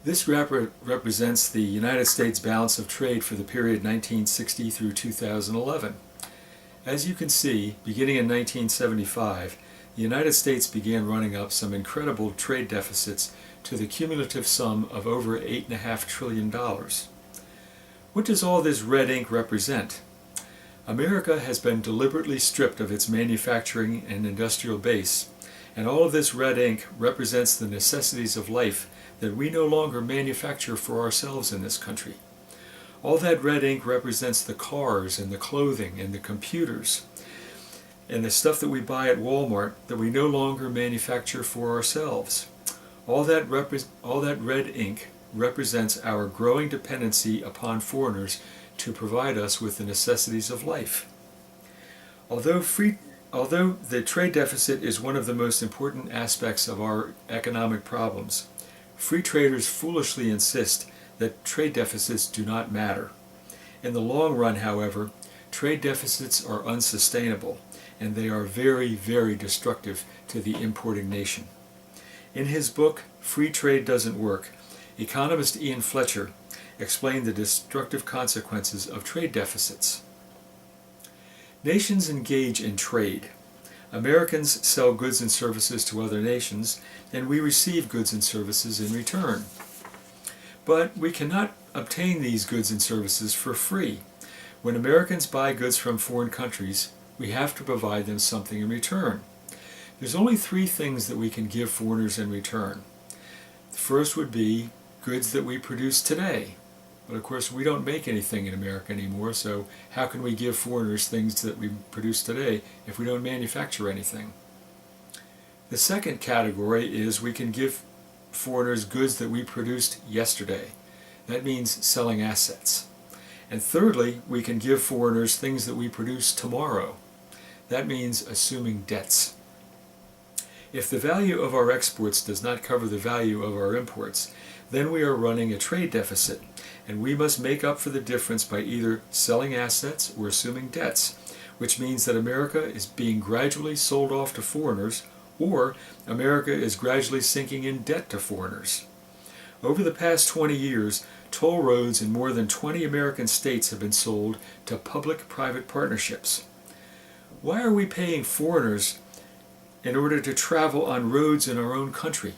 This graph represents the United States balance of trade for the period 1960 through 2011. As you can see, beginning in 1975, the United States began running up some incredible trade deficits to the cumulative sum of over $8.5 trillion. What does all this red ink represent? America has been deliberately stripped of its manufacturing and industrial base, and all of this red ink represents the necessities of life that we no longer manufacture for ourselves in this country. All that red ink represents the cars and the clothing and the computers and the stuff that we buy at Walmart that we no longer manufacture for ourselves. All that red ink represents our growing dependency upon foreigners to provide us with the necessities of life. Although the trade deficit is one of the most important aspects of our economic problems, free traders foolishly insist that trade deficits do not matter. In the long run, however, trade deficits are unsustainable, and they are very, very destructive to the importing nation. In his book, Free Trade Doesn't Work, economist Ian Fletcher explained the destructive consequences of trade deficits. Nations engage in trade. Americans sell goods and services to other nations, and we receive goods and services in return. But we cannot obtain these goods and services for free. When Americans buy goods from foreign countries, we have to provide them something in return. There's only three things that we can give foreigners in return. The first would be goods that we produce today. But of course, we don't make anything in America anymore, so how can we give foreigners things that we produce today if we don't manufacture anything? The second category is we can give foreigners goods that we produced yesterday. That means selling assets. And thirdly, we can give foreigners things that we produce tomorrow. That means assuming debts. If the value of our exports does not cover the value of our imports, then we are running a trade deficit, and we must make up for the difference by either selling assets or assuming debts, which means that America is being gradually sold off to foreigners, or America is gradually sinking in debt to foreigners. Over the past 20 years, toll roads in more than 20 American states have been sold to public-private partnerships. Why are we paying foreigners in order to travel on roads in our own country?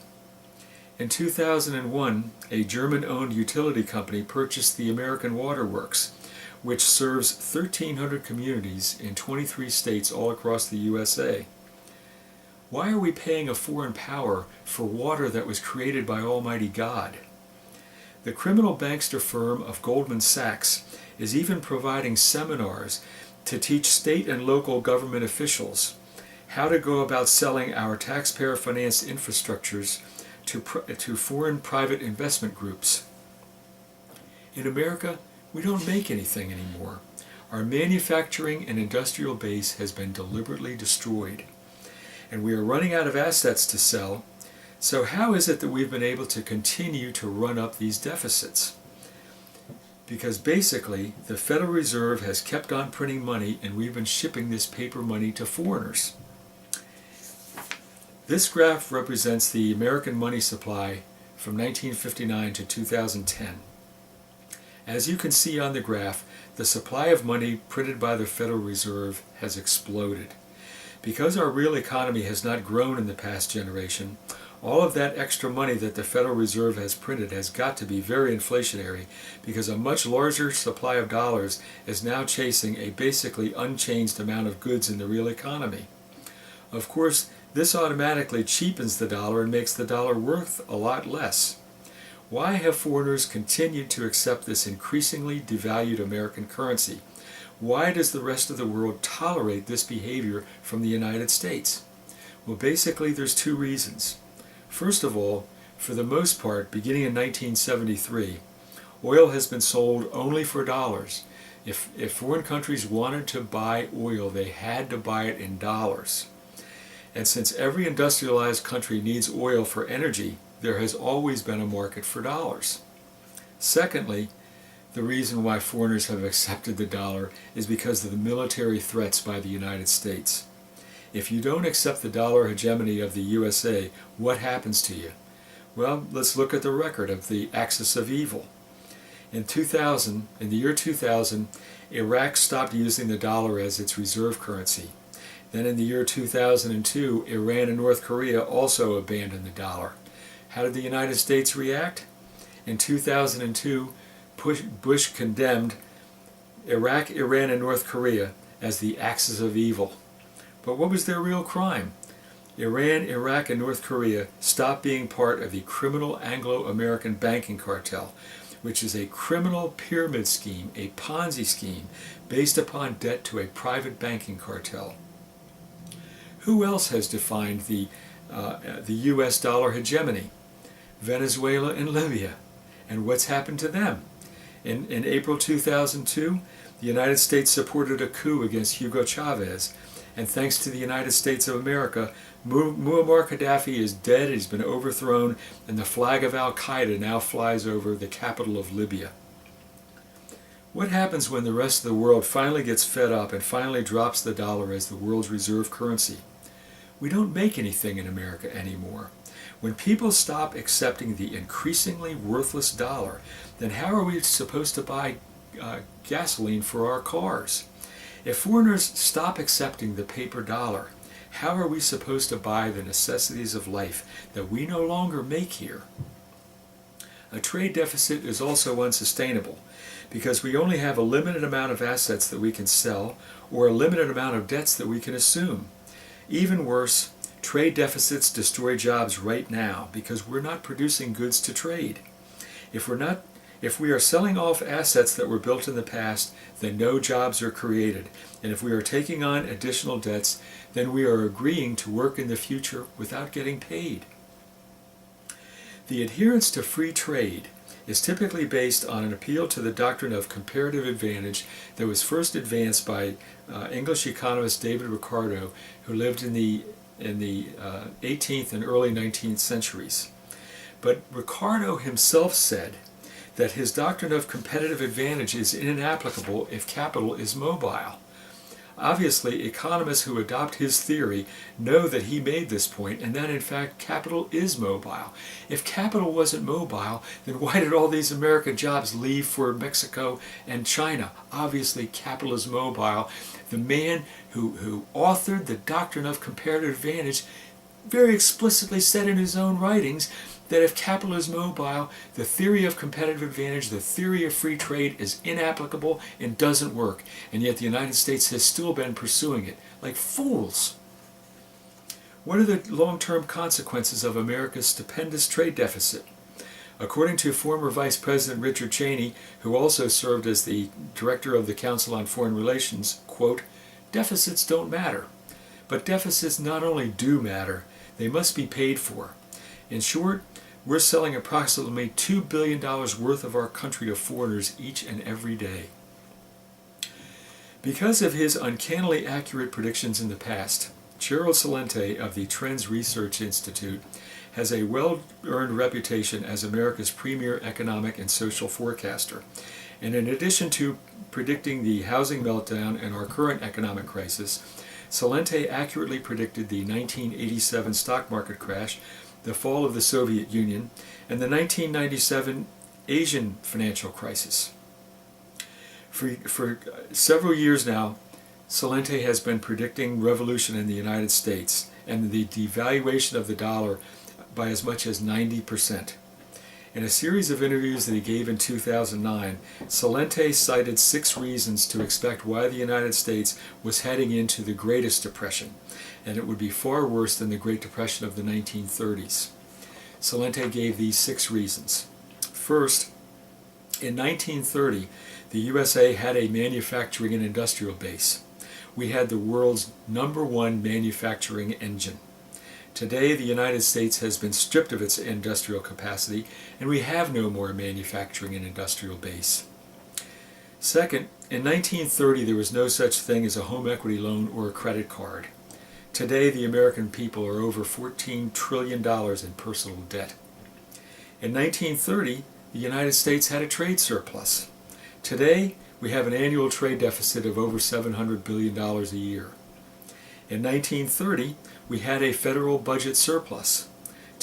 In 2001, a German-owned utility company purchased the American Water Works, which serves 1,300 communities in 23 states all across the USA. Why are we paying a foreign power for water that was created by Almighty God? The criminal bankster firm of Goldman Sachs is even providing seminars to teach state and local government officials how to go about selling our taxpayer-financed infrastructures to foreign private investment groups. In America, we don't make anything anymore. Our manufacturing and industrial base has been deliberately destroyed, and we are running out of assets to sell. So how is it that we've been able to continue to run up these deficits? Because basically, the Federal Reserve has kept on printing money, and we've been shipping this paper money to foreigners. This graph represents the American money supply from 1959 to 2010. As you can see on the graph, the supply of money printed by the Federal Reserve has exploded. Because our real economy has not grown in the past generation, all of that extra money that the Federal Reserve has printed has got to be very inflationary, because a much larger supply of dollars is now chasing a basically unchanged amount of goods in the real economy. Of course, this automatically cheapens the dollar and makes the dollar worth a lot less. Why have foreigners continued to accept this increasingly devalued American currency? Why does the rest of the world tolerate this behavior from the United States? Well, basically there's two reasons. First of all, for the most part, beginning in 1973, oil has been sold only for dollars. If foreign countries wanted to buy oil, they had to buy it in dollars. And since every industrialized country needs oil for energy, there has always been a market for dollars. Secondly, the reason why foreigners have accepted the dollar is because of the military threats by the United States. If you don't accept the dollar hegemony of the USA, what happens to you? Well, let's look at the record of the axis of evil. In the year 2000, Iraq stopped using the dollar as its reserve currency. Then in the year 2002, Iran and North Korea also abandoned the dollar. How did the United States react? In 2002, Bush condemned Iraq, Iran, and North Korea as the axis of evil. But what was their real crime? Iran, Iraq, and North Korea stopped being part of the criminal Anglo-American banking cartel, which is a criminal pyramid scheme, a Ponzi scheme, based upon debt to a private banking cartel. Who else has defined the U.S. dollar hegemony? Venezuela and Libya. And what's happened to them? In April 2002, the United States supported a coup against Hugo Chavez, and thanks to the United States of America, Muammar Gaddafi is dead, he's been overthrown, and the flag of Al-Qaeda now flies over the capital of Libya. What happens when the rest of the world finally gets fed up and finally drops the dollar as the world's reserve currency? We don't make anything in America anymore. When people stop accepting the increasingly worthless dollar, then how are we supposed to buy gasoline for our cars? If foreigners stop accepting the paper dollar, how are we supposed to buy the necessities of life that we no longer make here? A trade deficit is also unsustainable because we only have a limited amount of assets that we can sell or a limited amount of debts that we can assume. Even worse, trade deficits destroy jobs right now because we're not producing goods to trade. If we are selling off assets that were built in the past, then no jobs are created. And if we are taking on additional debts, then we are agreeing to work in the future without getting paid. The adherence to free trade is typically based on an appeal to the doctrine of comparative advantage that was first advanced by English economist David Ricardo, who lived in the 18th and early 19th centuries. But Ricardo himself said that his doctrine of competitive advantage is inapplicable if capital is mobile. Obviously, economists who adopt his theory know that he made this point and that in fact capital is mobile. If capital wasn't mobile, then why did all these American jobs leave for Mexico and China? Obviously, capital is mobile. The man who authored the doctrine of comparative advantage very explicitly said in his own writings that if capital is mobile, the theory of competitive advantage, the theory of free trade is inapplicable and doesn't work. And yet the United States has still been pursuing it like fools. What are the long-term consequences of America's stupendous trade deficit? According to former Vice President Richard Cheney, who also served as the director of the Council on Foreign Relations, quote, "Deficits don't matter. But deficits not only do matter, they must be paid for. In short, we're selling approximately $2 billion worth of our country to foreigners each and every day." Because of his uncannily accurate predictions in the past, Gerald Celente of the Trends Research Institute has a well-earned reputation as America's premier economic and social forecaster. And in addition to predicting the housing meltdown and our current economic crisis, Celente accurately predicted the 1987 stock market crash, the fall of the Soviet Union, and the 1997 Asian financial crisis. For several years now, Celente has been predicting revolution in the United States and the devaluation of the dollar by as much as 90%. In a series of interviews that he gave in 2009, Celente cited 6 reasons to expect why the United States was heading into the greatest depression, and it would be far worse than the Great Depression of the 1930s. Celente gave these 6 reasons. First, in 1930, the USA had a manufacturing and industrial base. We had the world's #1 manufacturing engine. Today, the United States has been stripped of its industrial capacity, and we have no more manufacturing and industrial base. Second, in 1930, there was no such thing as a home equity loan or a credit card. Today, the American people are over $14 trillion in personal debt. In 1930, the United States had a trade surplus. Today, we have an annual trade deficit of over $700 billion a year. In 1930, we had a federal budget surplus.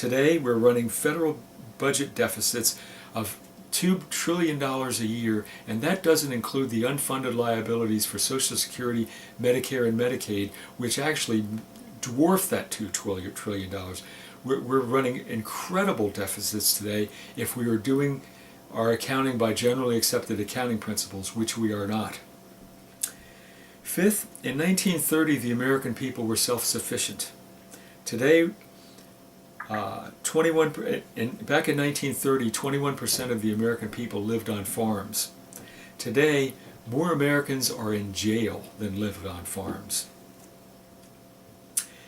Today, we're running federal budget deficits of $2 trillion a year, and that doesn't include the unfunded liabilities for Social Security, Medicare, and Medicaid, which actually dwarf that $2 trillion. We're running incredible deficits today if we were doing our accounting by generally accepted accounting principles, which we are not. Fifth, in 1930, the American people were self-sufficient. Today, back in 1930, 21% of the American people lived on farms. Today, more Americans are in jail than live on farms.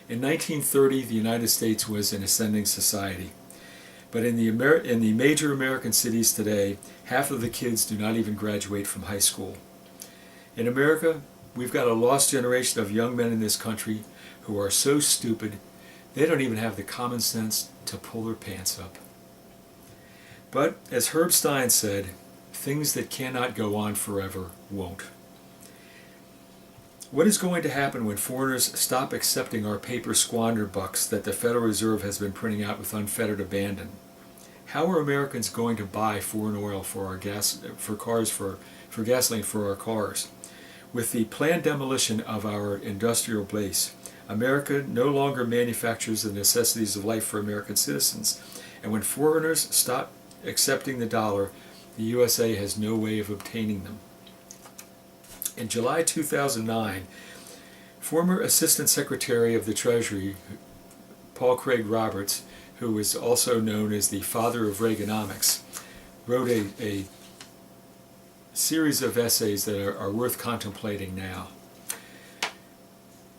In 1930, the United States was an ascending society. But in the major American cities today, half of the kids do not even graduate from high school. In America, we've got a lost generation of young men in this country who are so stupid they don't even have the common sense to pull their pants up. But as Herb Stein said, things that cannot go on forever won't. What is going to happen when foreigners stop accepting our paper squander bucks that the Federal Reserve has been printing out with unfettered abandon? How are Americans going to buy foreign oil for our for gasoline for our cars? With the planned demolition of our industrial base, America no longer manufactures the necessities of life for American citizens, and when foreigners stop accepting the dollar, the USA has no way of obtaining them. In July 2009, former Assistant Secretary of the Treasury, Paul Craig Roberts, who is also known as the father of Reaganomics, wrote a series of essays that are worth contemplating now.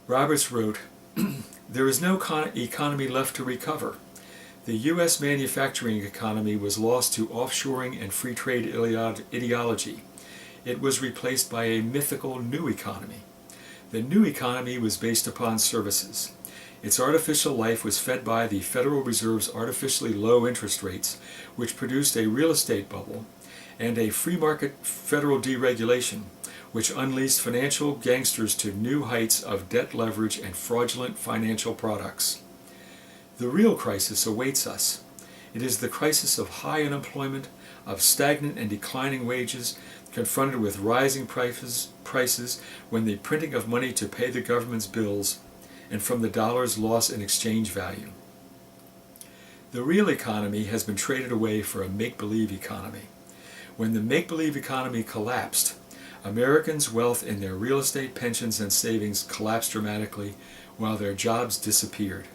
Roberts wrote, "There is no economy left to recover. The U.S. manufacturing economy was lost to offshoring and free trade ideology. It was replaced by a mythical new economy. The new economy was based upon services. Its artificial life was fed by the Federal Reserve's artificially low interest rates, which produced a real estate bubble, and a free market federal deregulation, which unleashed financial gangsters to new heights of debt leverage and fraudulent financial products. The real crisis awaits us. It is the crisis of high unemployment, of stagnant and declining wages, confronted with rising prices when the printing of money to pay the government's bills, and from the dollar's loss in exchange value. The real economy has been traded away for a make-believe economy. When the make-believe economy collapsed, Americans' wealth in their real estate, pensions, and savings collapsed dramatically, while their jobs disappeared.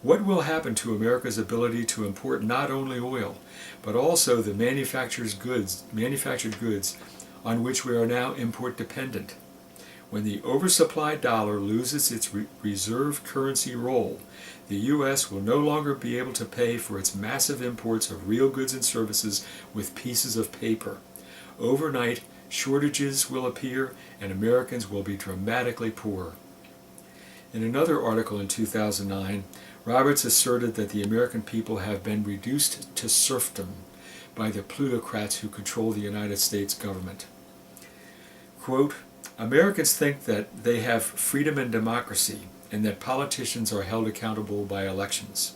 What will happen to America's ability to import not only oil, but also the manufactured goods on which we are now import dependent? When the oversupplied dollar loses its reserve currency role, the U.S. will no longer be able to pay for its massive imports of real goods and services with pieces of paper. Overnight, shortages will appear and Americans will be dramatically poor." In another article in 2009, Roberts asserted that the American people have been reduced to serfdom by the plutocrats who control the United States government. Quote, "Americans think that they have freedom and democracy, and that politicians are held accountable by elections.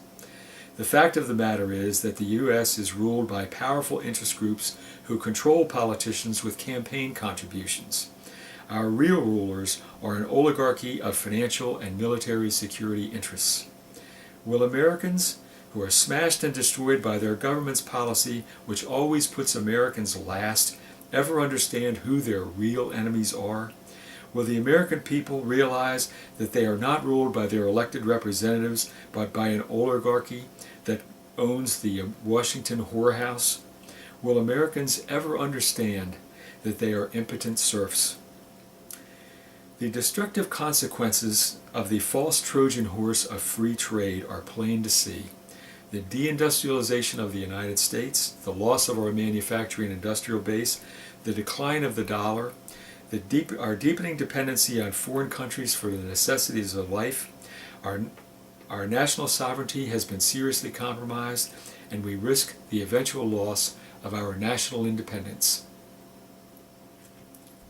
The fact of the matter is that the U.S. is ruled by powerful interest groups who control politicians with campaign contributions. Our real rulers are an oligarchy of financial and military security interests. Will Americans, who are smashed and destroyed by their government's policy, which always puts Americans last, ever understand who their real enemies are? Will the American people realize that they are not ruled by their elected representatives, but by an oligarchy that owns the Washington whorehouse? Will Americans ever understand that they are impotent serfs?" The destructive consequences of the false Trojan horse of free trade are plain to see. The deindustrialization of the United States, the loss of our manufacturing industrial base, the decline of the dollar, our deepening dependency on foreign countries for the necessities of life, our national sovereignty has been seriously compromised, and we risk the eventual loss of our national independence.